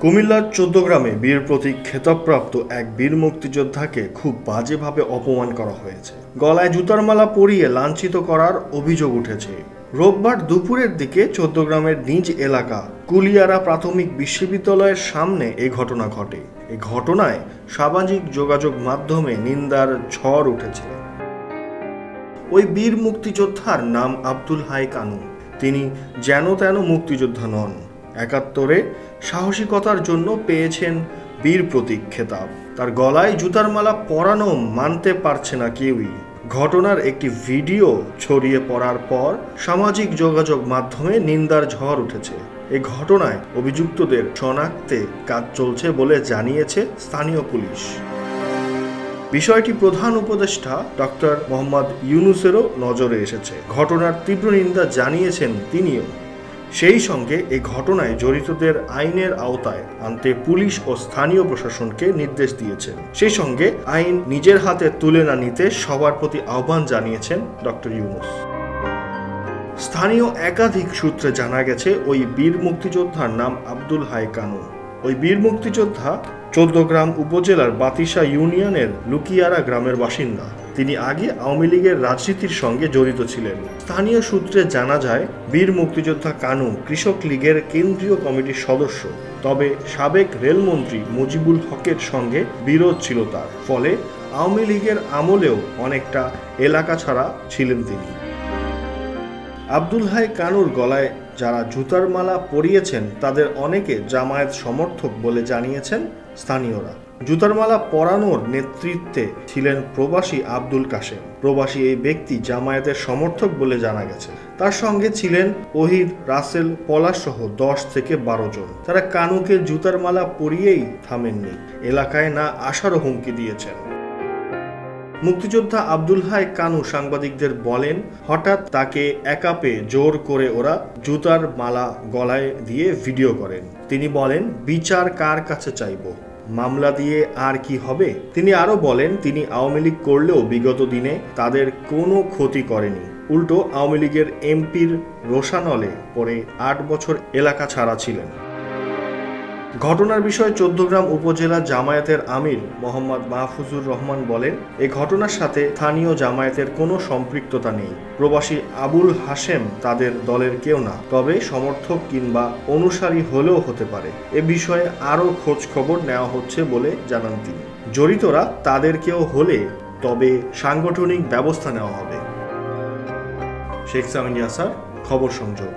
কুমিল্লার ১৪ গ্রামে বীর প্রতীক খেতাবপ্রাপ্ত এক বীর মুক্তিযোদ্ধাকে খুব বাজেভাবে অপমান করা হয়েছে। গলায় জুতার মালা পরিয়ে লাঞ্ছিত করার অভিযোগ উঠেছে। রোববার দুপুরের দিকে ১৪ গ্রামের নিজ এলাকা কুলিয়ারা প্রাথমিক বিশ্ববিদ্যালয়ের সামনে এই ঘটনা ঘটে। এই ঘটনায় সামাজিক যোগাযোগ মাধ্যমে নিন্দার ঝড় উঠেছে। ওই বীর মুক্তিযোদ্ধার নাম আব্দুল হাই কানু। তিনি যেন তেন মুক্তিযোদ্ধা নন। ৭১-এ সাহসিকতার জন্য পেয়েছেন বীর প্রতীক খেতাব। তার গলায় জুতার মালা পরানো মানতে পারছে না কেউই। ঘটনার একটি ভিডিও ছড়িয়ে পড়ার পর সামাজিক যোগাযোগ মাধ্যমে নিন্দার ঝড় উঠেছে। এই ঘটনায় অভিযুক্তদের শনাক্তে কাজ চলছে বলে জানিয়েছে স্থানীয় পুলিশ। বিষয়টি প্রধান উপদেষ্টা ডক্টর মোহাম্মদ ইউনূসেরও নজরে এসেছে। ঘটনার তীব্র নিন্দা জানিয়েছেন তিনিও। সেই সঙ্গে এই ঘটনায় জড়িতদের আইনের আওতায় আনতে পুলিশ ও স্থানীয় প্রশাসনকে নির্দেশ দিয়েছেন। সেই সঙ্গে আইন নিজের হাতে তুলে না নিতে সবার প্রতি আহ্বান জানিয়েছেন ডক্টর ইউনূস। স্থানীয় একাধিক সূত্রে জানা গেছে ওই বীর মুক্তিযোদ্ধার নাম আব্দুল হাই কানু। ওই বীর মুক্তিযোদ্ধা ১৪ গ্রাম উপজেলার বাতিশা ইউনিয়নের লুকিয়ারা গ্রামের বাসিন্দা। তিনি আগে আওয়ামী লীগের রাজনীতির সঙ্গে জড়িত ছিলেন। স্থানীয় সূত্রে জানা যায় বীর মুক্তিযোদ্ধা কানু কৃষক লীগের কেন্দ্রীয় কমিটির সদস্য। তবে সাবেক রেলমন্ত্রী মুজিবুল হকের সঙ্গে বিরোধ ছিল তার, ফলে আওয়ামী লীগের আমলেও অনেকটা এলাকা ছাড়া ছিলেন তিনি। আব্দুল হাই কানুর গলায় যারা জুতার মালা পরিয়েছেন তাদের অনেকে জামায়াত সমর্থক বলে জানিয়েছেন স্থানীয়রা। জুতার মালা পরানোর নেতৃত্বে ছিলেন প্রবাসী আব্দুল কাশেম। প্রবাসী এই ব্যক্তি জামায়াতের সমর্থক বলে জানা গেছে। তার সঙ্গে ছিলেন ওহিদ, রাসেল, পলাশ সহ ১০ থেকে ১২ জন। তারা কানুকে জুতার মালা পরিয়েই থামেননি, এলাকায় না আসারও হুমকি দিয়েছেন। মুক্তিযোদ্ধা আব্দুল হাই কানু সাংবাদিকদের বলেন, হঠাৎ তাকে একা পেয়ে জোর করে ওরা জুতার মালা গলায় দিয়ে ভিডিও করেন। তিনি বলেন, বিচার কার কাছে চাইব, মামলা দিয়ে আর কি হবে। তিনি আরো বলেন, তিনি আওয়ামী লীগ করলেও বিগত দিনে তাদের কোনো ক্ষতি করেনি, উল্টো আওয়ামী লীগের এমপির রোষানলে পরে ৮ বছর এলাকা ছাড়া ছিলেন। ঘটনার বিষয়ে ১৪ গ্রাম উপজেলা জামায়াতের আমির মোহাম্মদ মাহফুজুর রহমান বলেন, এই ঘটনার সাথে স্থানীয় জামায়াতের কোনো সম্পৃক্ততা নেই। প্রবাসী আবুল হাশেম তাদের দলের কেউ না, তবে সমর্থক কিংবা অনুসারী হলেও হতে পারে। এ বিষয়ে আরও খোঁজ খবর নেওয়া হচ্ছে বলে জানান তিনি। জড়িতরা তাদের কেউ হলে তবে সাংগঠনিক ব্যবস্থা নেওয়া হবে। শেখ সামিন ইয়াসার, খবর সংযোগ।